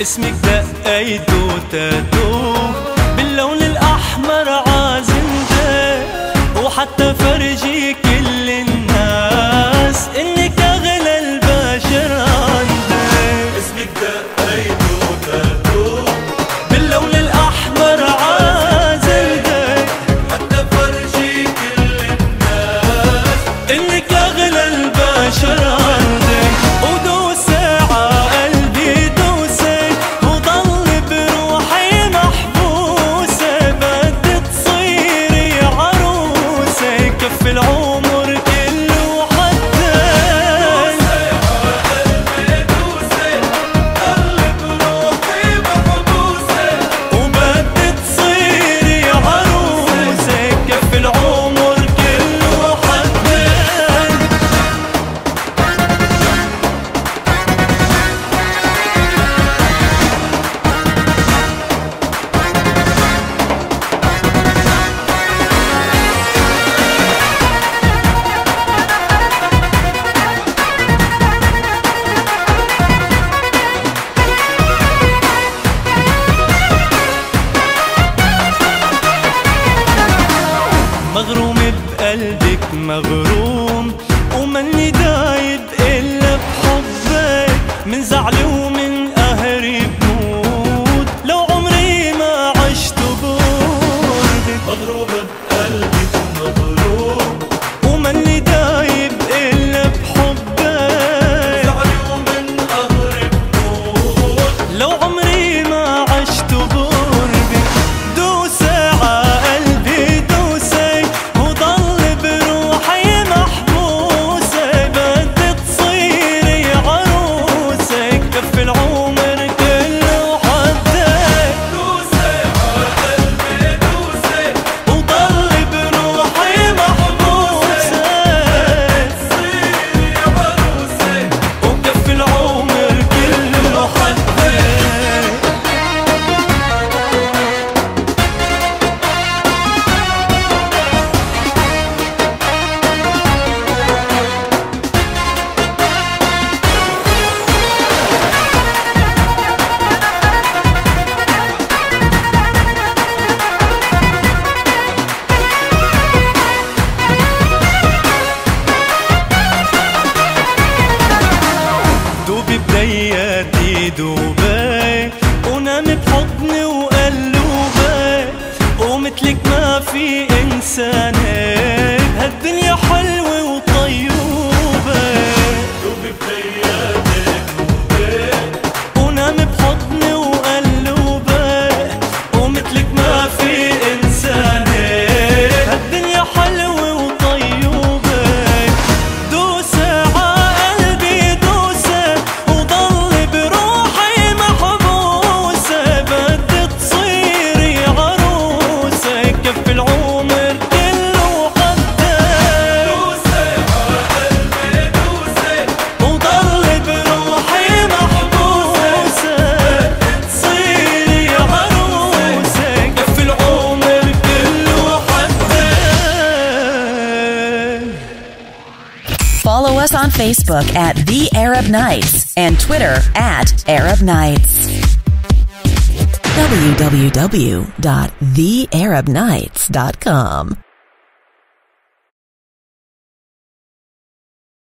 اسمك دقيته تاتو باللون الأحمر عازمته، وحتى فرجي كل الناس إنك أغلى البشر عندي. اسمك دقيته تاتو باللون الأحمر عازمته، حتى فرجي كل الناس إنك أغلى البشر عندي. ودوسي عقلبي دوسي، وضل بروحي محبوسة، بدي تصيري عروسة كف العمر كله حدي. دوسي عقلبي دوسي، ضل بروحي محبوسة، وبدي تصيري عروسة كف العمر كله حدي. مغروم بقلبك مغروم، ومني دايب إلا بحبك، من زعلي ومن قهري بموت لو عمري ما عشت بقربك. مغروم بقلبك مغروم، ومني دايب إلا بحبك، زعلي ومن قهري بموت لو عمري ما عشت بقربك. دوسي عقلبي دوسي، وضل بروحي محبوسة، بدي تصيري عروسة كف العمر كله حدي. دوسي عقلبي دوسي، وضل بروحي محبوسة، تصيري عروسة وكف العمر كله حدي. دوبي بدياتي دوبي، ونامي بحضني وقلوبي، ومثلك ما في إنسانة، هالدنيا حلوة وطيوبة. دوبي بحياتك دوبي، ونامي بحضني وقلوبي، ومثلك ما في إنسانة، هالدنيا حلوة وطيوبة. دوسي عقلبي دوسي، وضل بروحي محبوسة، بدي تصيري عروسة كف العمر كله حدي. دوسي عقلبي دوسي، وضل بروحي محبوسة، تصيري عروسة كف العمر كله حدي. Follow us on Facebook at The Arab Nights and Twitter at Arab Nights. www.thearabnights.com